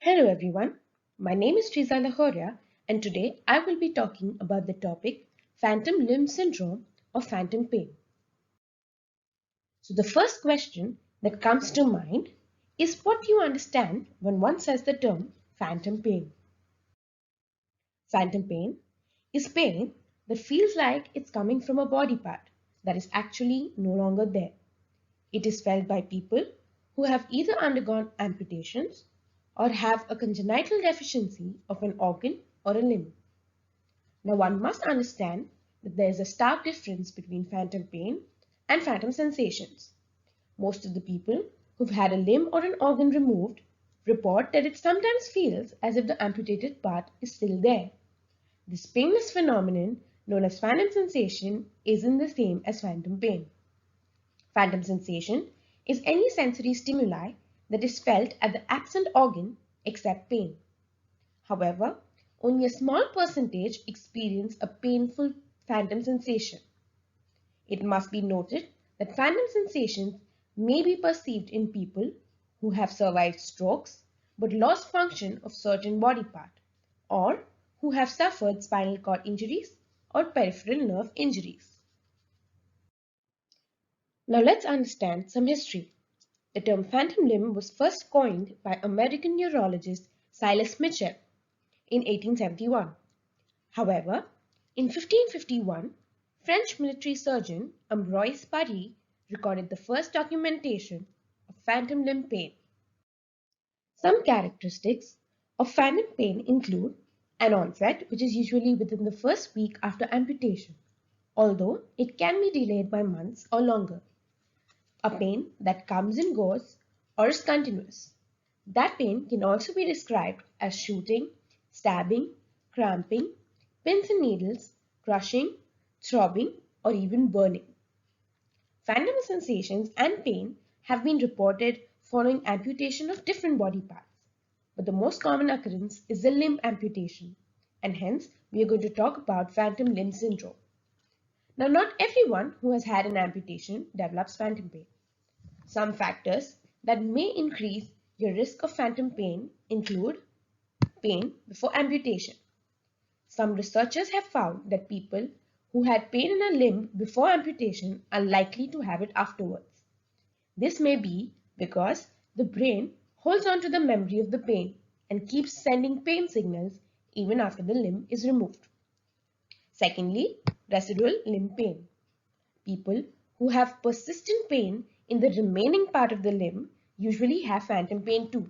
Hello everyone, my name is Triza Lahoria and today I will be talking about the topic phantom limb syndrome or phantom pain. So the first question that comes to mind is what you understand when one says the term phantom pain. Phantom pain is pain that feels like it's coming from a body part that is actually no longer there. It is felt by people who have either undergone amputations or have a congenital deficiency of an organ or a limb. Now, one must understand that there is a stark difference between phantom pain and phantom sensations. Most of the people who've had a limb or an organ removed report that it sometimes feels as if the amputated part is still there. This painless phenomenon, known as phantom sensation, isn't the same as phantom pain. Phantom sensation is any sensory stimuli that is felt at the absent organ except pain. However, only a small percentage experience a painful phantom sensation. It must be noted that phantom sensations may be perceived in people who have survived strokes but lost function of certain body part, or who have suffered spinal cord injuries or peripheral nerve injuries. Now let's understand some history. The term phantom limb was first coined by American neurologist Silas Mitchell in 1871. However, in 1551, French military surgeon Ambroise Paré recorded the first documentation of phantom limb pain. Some characteristics of phantom pain include an onset, which is usually within the first week after amputation, although it can be delayed by months or longer. A pain that comes and goes or is continuous. That pain can also be described as shooting, stabbing, cramping, pins and needles, crushing, throbbing, or even burning. Phantom sensations and pain have been reported following amputation of different body parts, but the most common occurrence is the limb amputation, and hence we are going to talk about phantom limb syndrome. Now, not everyone who has had an amputation develops phantom pain. Some factors that may increase your risk of phantom pain include pain before amputation. Some researchers have found that people who had pain in a limb before amputation are likely to have it afterwards. This may be because the brain holds on to the memory of the pain and keeps sending pain signals even after the limb is removed. Secondly, residual limb pain. People who have persistent pain in the remaining part of the limb usually have phantom pain too.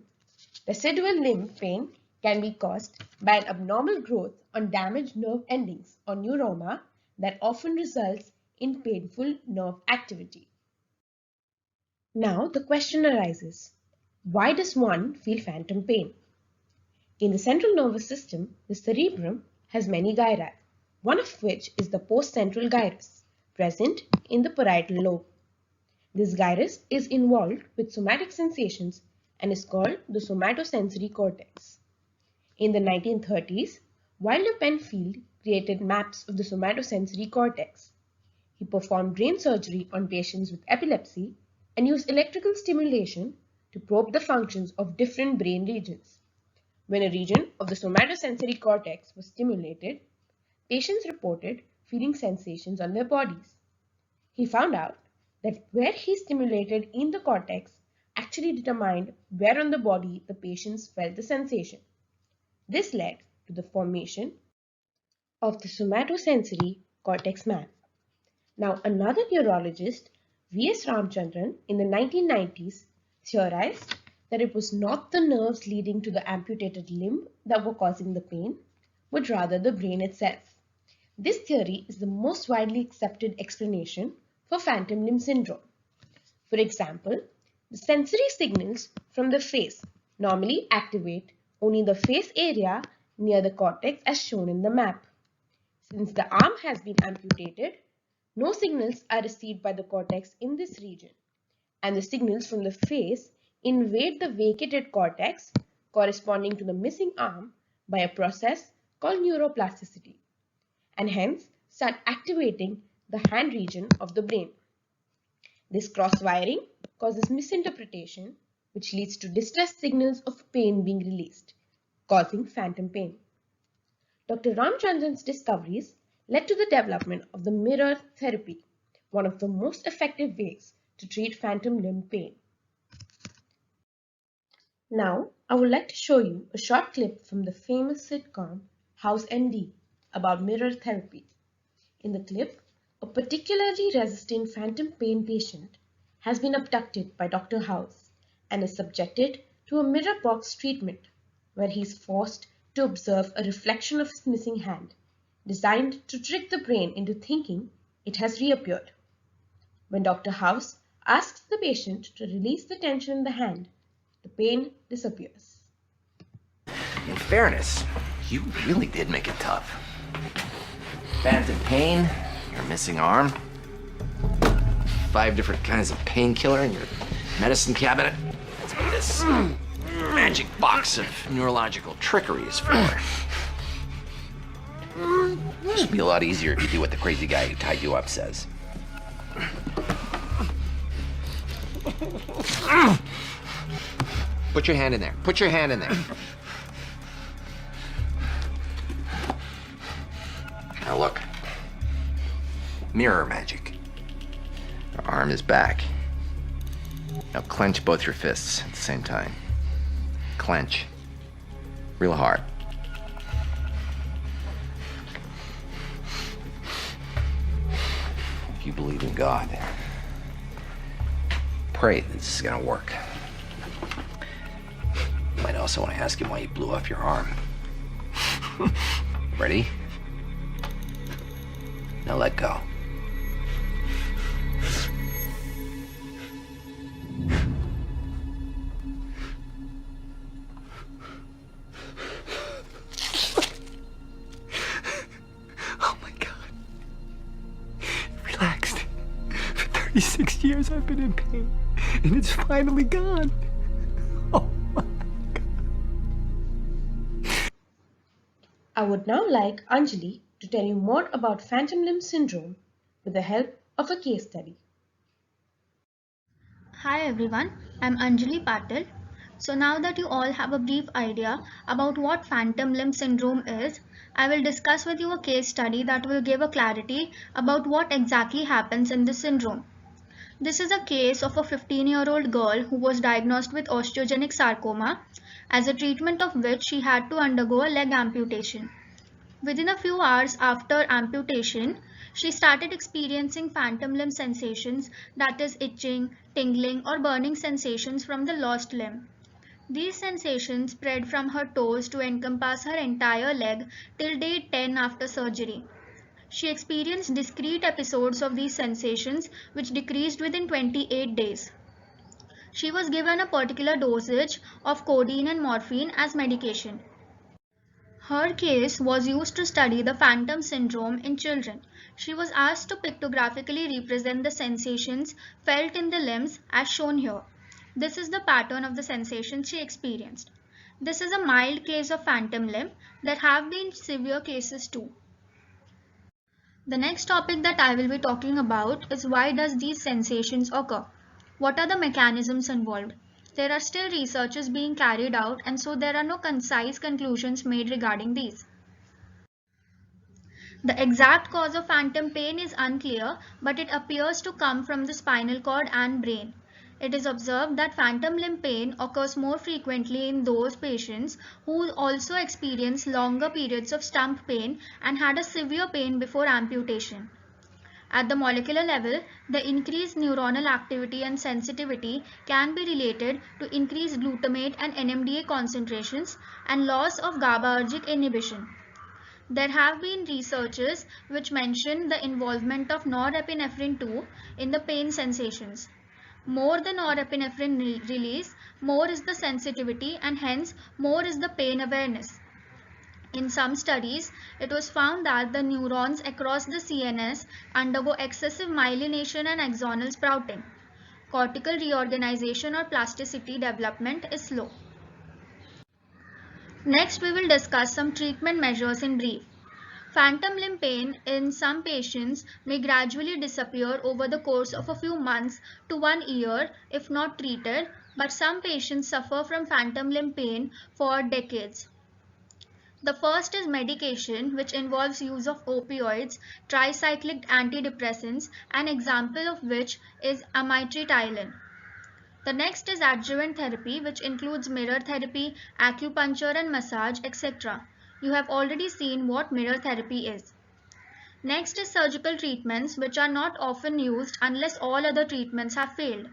Residual limb pain can be caused by an abnormal growth on damaged nerve endings or neuroma that often results in painful nerve activity. Now the question arises, why does one feel phantom pain? In the central nervous system, the cerebrum has many gyri, one of which is the postcentral gyrus, present in the parietal lobe. This gyrus is involved with somatic sensations and is called the somatosensory cortex. In the 1930s, Wilder Penfield created maps of the somatosensory cortex. He performed brain surgery on patients with epilepsy and used electrical stimulation to probe the functions of different brain regions. When a region of the somatosensory cortex was stimulated, patients reported feeling sensations on their bodies. He found out that where he stimulated in the cortex actually determined where on the body the patients felt the sensation. This led to the formation of the somatosensory cortex map. Now, another neurologist, V.S. Ramchandran, in the 1990s theorized that it was not the nerves leading to the amputated limb that were causing the pain, but rather the brain itself. This theory is the most widely accepted explanation for phantom limb syndrome. For example, the sensory signals from the face normally activate only the face area near the cortex as shown in the map. Since the arm has been amputated, no signals are received by the cortex in this region, and the signals from the face invade the vacated cortex corresponding to the missing arm by a process called neuroplasticity, and hence start activating the hand region of the brain. This cross-wiring causes misinterpretation which leads to distress signals of pain being released, causing phantom pain. Dr. Ramchandran's discoveries led to the development of the mirror therapy, one of the most effective ways to treat phantom limb pain. Now, I would like to show you a short clip from the famous sitcom House MD about mirror therapy. In the clip, a particularly resistant phantom pain patient has been abducted by Dr. House and is subjected to a mirror box treatment where he is forced to observe a reflection of his missing hand, designed to trick the brain into thinking it has reappeared. When Dr. House asks the patient to release the tension in the hand, the pain disappears. In fairness, you really did make it tough. Phantom pain, your missing arm, 5 different kinds of painkiller in your medicine cabinet. That's what this magic box of neurological trickery is for. This would be a lot easier if you do what the crazy guy who tied you up says. Put your hand in there. Put your hand in there. Now look. Mirror magic. Your arm is back. Now clench both your fists at the same time. Clench. Real hard. If you believe in God, pray that this is gonna work. You might also want to ask him why he blew off your arm. Ready? Now let go. Oh my God. Relaxed. For 36 years I've been in pain, and it's finally gone. Oh my God. I would now like Anjali to tell you more about phantom limb syndrome with the help of a case study. Hi everyone, I'm Anjali Patil. So now that you all have a brief idea about what phantom limb syndrome is, I will discuss with you a case study that will give a clarity about what exactly happens in this syndrome. This is a case of a 15-year-old girl who was diagnosed with osteogenic sarcoma, as a treatment of which she had to undergo a leg amputation. Within a few hours after amputation, she started experiencing phantom limb sensations, that is itching, tingling or burning sensations from the lost limb. These sensations spread from her toes to encompass her entire leg till day 10 after surgery. She experienced discrete episodes of these sensations which decreased within 28 days. She was given a particular dosage of codeine and morphine as medication. Her case was used to study the phantom syndrome in children. She was asked to pictographically represent the sensations felt in the limbs as shown here. This is the pattern of the sensations she experienced. This is a mild case of phantom limb. There have been severe cases too. The next topic that I will be talking about is why does these sensations occur? What are the mechanisms involved? There are still researches being carried out, and so there are no concise conclusions made regarding these. The exact cause of phantom pain is unclear, but it appears to come from the spinal cord and brain. It is observed that phantom limb pain occurs more frequently in those patients who also experience longer periods of stump pain and had a severe pain before amputation. At the molecular level, the increased neuronal activity and sensitivity can be related to increased glutamate and NMDA concentrations and loss of GABAergic inhibition. There have been researches which mention the involvement of norepinephrine 2 in the pain sensations. More the norepinephrine release, more is the sensitivity, and hence more is the pain awareness. In some studies, it was found that the neurons across the CNS undergo excessive myelination and axonal sprouting. Cortical reorganization or plasticity development is slow. Next, we will discuss some treatment measures in brief. Phantom limb pain in some patients may gradually disappear over the course of a few months to 1 year if not treated, but some patients suffer from phantom limb pain for decades. The first is medication, which involves use of opioids, tricyclic antidepressants, an example of which is amitriptyline. The next is adjuvant therapy, which includes mirror therapy, acupuncture and massage, etc. You have already seen what mirror therapy is. Next is surgical treatments, which are not often used unless all other treatments have failed.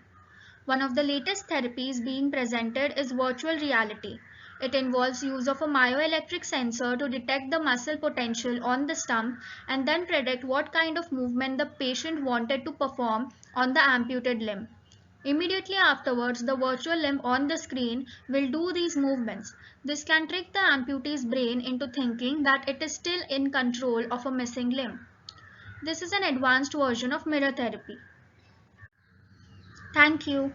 One of the latest therapies being presented is virtual reality. It involves use of a myoelectric sensor to detect the muscle potential on the stump and then predict what kind of movement the patient wanted to perform on the amputated limb. Immediately afterwards, the virtual limb on the screen will do these movements. This can trick the amputee's brain into thinking that it is still in control of a missing limb. This is an advanced version of mirror therapy. Thank you.